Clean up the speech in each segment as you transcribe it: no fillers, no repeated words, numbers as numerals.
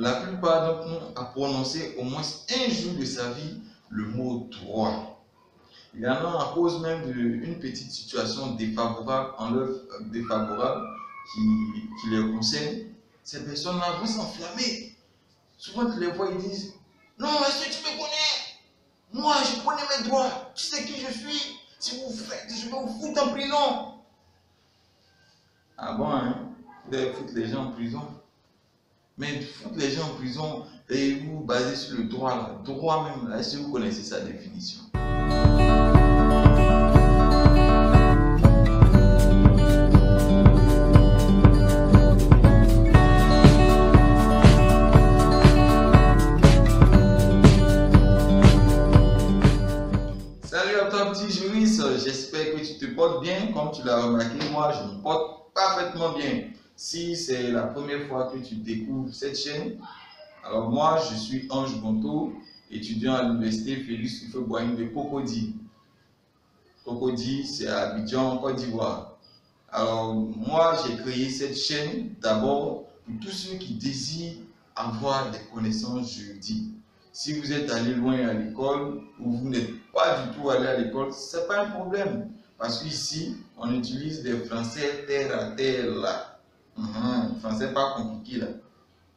la plupart d'entre nous a prononcé au moins un jour de sa vie le mot droit. Il y en a à cause même d'une petite situation défavorable, défavorable qui les concerne. Ces personnes-là vont s'enflammer. Souvent, tu les vois, ils disent: non, est-ce que tu me connais? Moi, je connais mes droits. Tu sais qui je suis? Si vous faites, je vais vous foutre en prison. Ah bon, hein? Vous allez foutre les gens en prison. Mais foutre les gens en prison et vous basez sur le droit, là. Droit même, là, est-ce que vous connaissez sa définition? Salut à toi petit juriste, j'espère que tu te portes bien. Comme tu l'as remarqué, moi je me porte parfaitement bien. Si c'est la première fois que tu découvres cette chaîne, alors moi je suis Ange Gonto, étudiant à l'université Félix Houphouët-Boigny de Cocody. Cocody, c'est à Abidjan, Côte d'Ivoire. Alors moi j'ai créé cette chaîne d'abord pour tous ceux qui désirent avoir des connaissances juridiques. Si vous êtes allé loin à l'école ou vous n'êtes pas du tout allé à l'école, ce n'est pas un problème. Parce qu'ici, on utilise des français terre à terre là. Français pas compliqué là.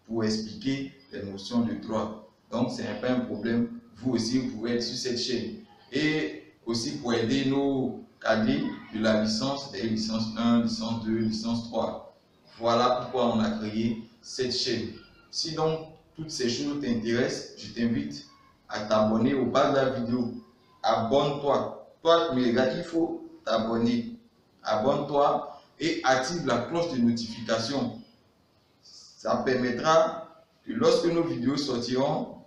Pour expliquer les notions de droit. Donc, ce n'est pas un problème. Vous aussi, vous pouvez être sur cette chaîne. Et aussi pour aider nos cadets de la licence, des licences 1, licence 2, licence 3. Voilà pourquoi on a créé cette chaîne. Si donc toutes ces choses t'intéressent, je t'invite à t'abonner au bas de la vidéo. Abonne-toi. Toi qui me regardes, il faut t'abonner. Abonne-toi et active la cloche de notification. Ça permettra que lorsque nos vidéos sortiront,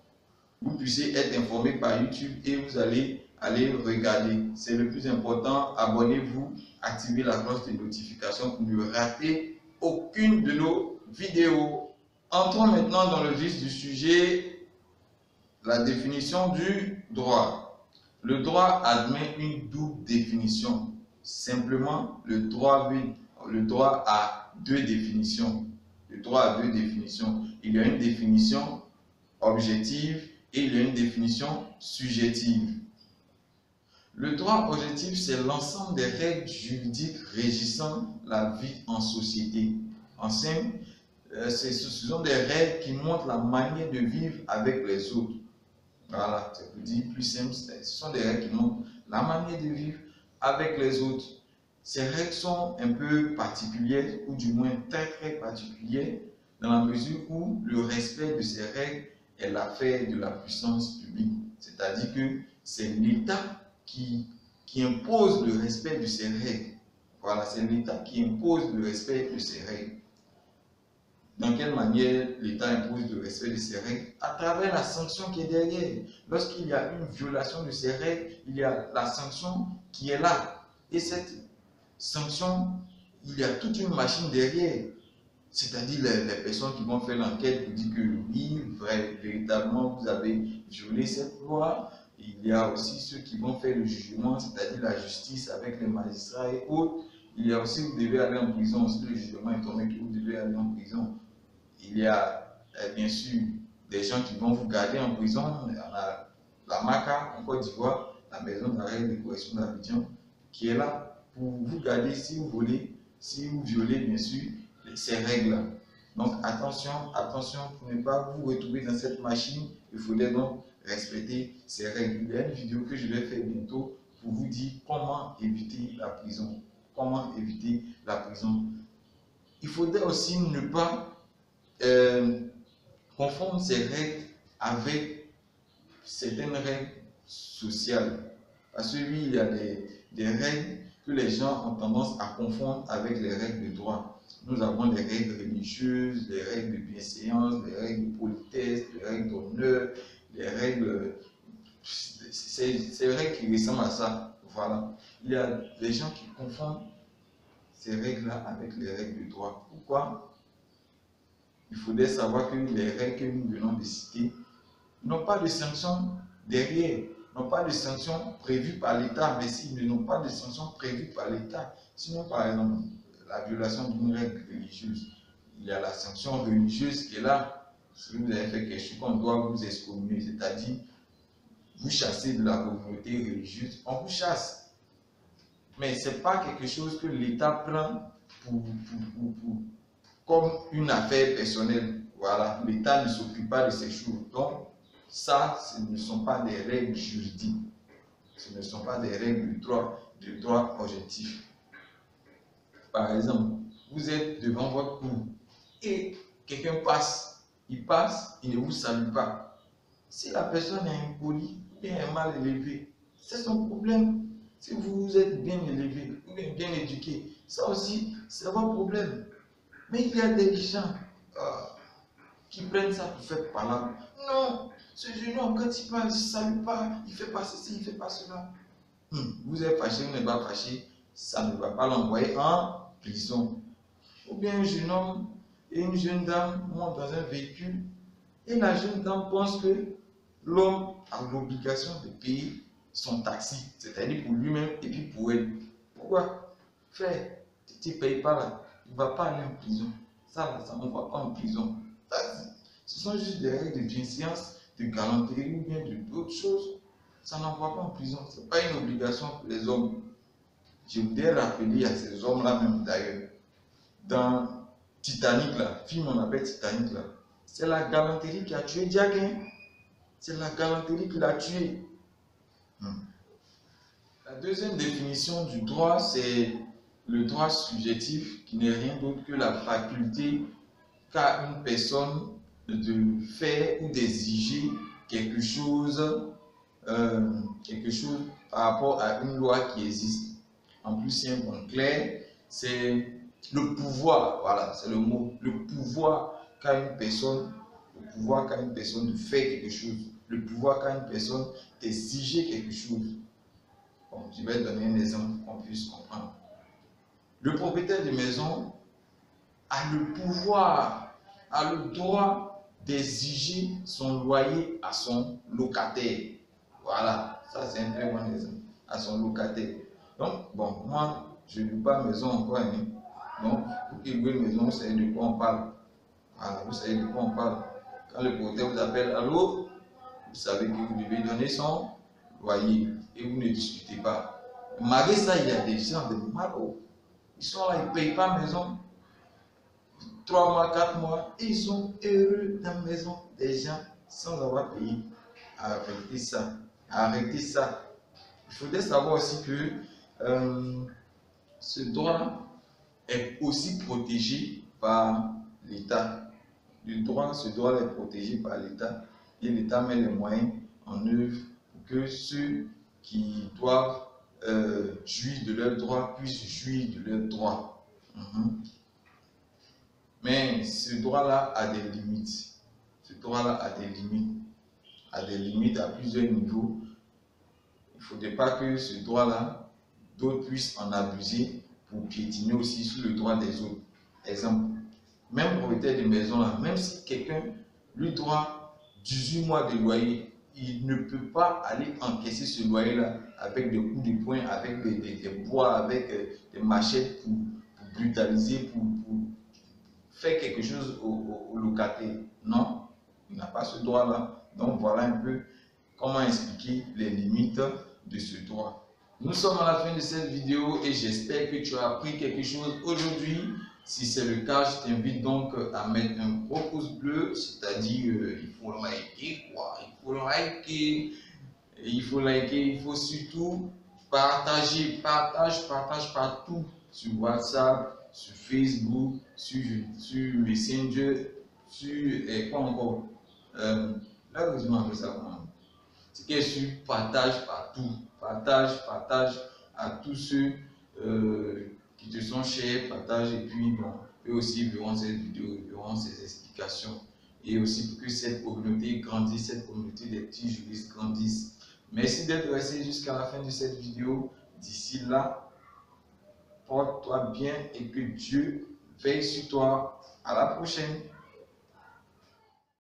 vous puissiez être informé par YouTube et vous allez aller regarder. C'est le plus important. Abonnez-vous, activez la cloche de notification pour ne rater aucune de nos vidéos. Entrons maintenant dans le vif du sujet, la définition du droit. Le droit admet une double définition. Simplement, le droit a deux définitions. Le droit a deux définitions. Il y a une définition objective et il y a une définition subjective. Le droit objectif, c'est l'ensemble des règles juridiques régissant la vie en société. En simple, ce sont des règles qui montrent la manière de vivre avec les autres. Voilà, c'est pour dire plus simple, ce sont des règles qui montrent la manière de vivre avec les autres. Ces règles sont un peu particulières, ou du moins très particulières, dans la mesure où le respect de ces règles est l'affaire de la puissance publique. C'est-à-dire que c'est l'État qui impose le respect de ces règles. Voilà, c'est l'État qui impose le respect de ces règles. Dans quelle manière l'État impose le respect de ces règles? À travers la sanction qui est derrière. Lorsqu'il y a une violation de ces règles, il y a la sanction qui est là. Et cette sanction, il y a toute une machine derrière. C'est-à-dire les personnes qui vont faire l'enquête pour dire que oui, véritablement, vous avez violé cette loi. Il y a aussi ceux qui vont faire le jugement, c'est-à-dire la justice avec les magistrats et autres. Il y a aussi, vous devez aller en prison. Si le jugement est tombé, que vous devez aller en prison. Il y a bien sûr des gens qui vont vous garder en prison. On a la MACA en Côte d'Ivoire, la maison d'arrêt de correction d'Abidjan, qui est là pour vous garder si vous volez, si vous violez bien sûr ces règles-là. Donc attention pour ne pas vous retrouver dans cette machine. Il faudrait donc respecter ces règles. Il y a une vidéo que je vais faire bientôt pour vous dire comment éviter la prison. Comment éviter la prison. Il faudrait aussi ne pas confondre ces règles avec certaines règles sociales. Parce que oui, il y a des règles que les gens ont tendance à confondre avec les règles de droit. Nous avons des règles religieuses, des règles de bienséance, des règles de politesse, des règles d'honneur, des règles... C'est règles qui ressemblent à ça. Voilà. Il y a des gens qui confondent ces règles-là avec les règles de droit. Pourquoi? Il faudrait savoir que les règles que nous venons de citer n'ont pas de sanctions derrière, n'ont pas de sanctions prévues par l'État, mais s'ils n'ont pas de sanctions prévues par l'État, sinon par exemple la violation d'une règle religieuse, il y a la sanction religieuse qui est là. si vous avez fait quelque chose qu'on doit vous excommunier, c'est-à-dire vous chasser de la communauté religieuse, on vous chasse. Mais ce n'est pas quelque chose que l'État prend comme une affaire personnelle. Voilà, l'État ne s'occupe pas de ces choses. Donc, ça, ce ne sont pas des règles juridiques. Ce ne sont pas des règles de droit objectif. Par exemple, vous êtes devant votre cour et quelqu'un passe. Il passe, il ne vous salue pas. Si la personne est impolie ou bien est mal élevée, c'est son problème. Si vous êtes bien élevé ou bien éduqué, ça aussi, c'est votre problème. Mais il y a des gens qui prennent ça pour faire parler. Non, ce jeune homme, quand il parle, il ne salue pas, il ne fait pas ceci, il ne fait pas cela. Vous êtes fâché, vous n'êtes pas fâché, ça ne va pas l'envoyer en prison. Ou bien un jeune homme et une jeune dame montent dans un véhicule et la jeune dame pense que l'homme a l'obligation de payer son taxi, c'est-à-dire pour lui-même et puis pour elle. Pourquoi? Frère, tu ne payes pas là, tu ne vas pas aller en prison. Ça ne va pas en prison. Ce sont juste des règles de bienséance, de galanterie ou bien d'autres choses. Ça n'envoie pas en prison. Ce n'est pas une obligation pour les hommes. Je voudrais rappeler à ces hommes-là même d'ailleurs, dans Titanic, là, film on appelle Titanic, là, c'est la galanterie qui a tué Jack. C'est la galanterie qui l'a tué. La deuxième définition du droit, c'est le droit subjectif qui n'est rien d'autre que la faculté qu'a une personne de faire ou d'exiger quelque chose par rapport à une loi qui existe. En plus simple, en clair, c'est le pouvoir, voilà, c'est le mot, le pouvoir qu'a une personne, de faire quelque chose, le pouvoir qu'a une personne d'exiger quelque chose. Bon, je vais donner un exemple pour qu'on puisse comprendre. Le propriétaire de maison a le pouvoir, a le droit d'exiger son loyer à son locataire. Voilà, ça c'est un très bon exemple, à son locataire. Donc, bon, moi, je ne loue pas maison encore. Donc, pour qu'il loue une maison, vous savez de quoi on parle. Voilà, vous savez de quoi on parle. Quand le propriétaire vous appelle, allô, vous savez que vous devez donner son loyer et vous ne discutez pas. Malgré ça, il y a des gens de malheur. Ils sont là, ils ne payent pas maison. 3 mois, 4 mois, et ils sont heureux dans la maison des gens sans avoir payé. Arrêtez ça. Arrêtez ça. Il faudrait savoir aussi que ce droit est aussi protégé par l'État. Ce droit est protégé par l'État et l'État met les moyens en œuvre pour que ceux qui doivent jouir de leurs droits puissent jouir de leurs droits. Mais ce droit-là a des limites. Ce droit-là a des limites. A des limites à plusieurs niveaux. Il ne faudrait pas que ce droit-là, d'autres puissent en abuser pour piétiner aussi sur le droit des autres. Exemple, même propriétaire de maison, là, même si quelqu'un lui doit 18 mois de loyer, il ne peut pas aller encaisser ce loyer-là avec des coups de poing, avec des bois, avec des machettes pour brutaliser, pour faire quelque chose au locataire. Non, il n'a pas ce droit-là. Donc voilà un peu comment expliquer les limites de ce droit. Nous sommes à la fin de cette vidéo et j'espère que tu as appris quelque chose aujourd'hui. Si c'est le cas, je t'invite donc à mettre un gros pouce bleu, c'est-à-dire il faut liker quoi. Il faut surtout partager, partage partout sur WhatsApp, sur Facebook, sur Messenger, sur quoi encore. Là, vous m'appelez ça comment? C'est que sur partage partout, partage à tous ceux qui te sont chers, partage et puis bon, eux aussi verront cette vidéo, verront ces explications et aussi pour que cette communauté grandisse, cette communauté des petits juristes grandisse. Merci d'être resté jusqu'à la fin de cette vidéo. D'ici là, porte-toi bien et que Dieu veille sur toi. À la prochaine.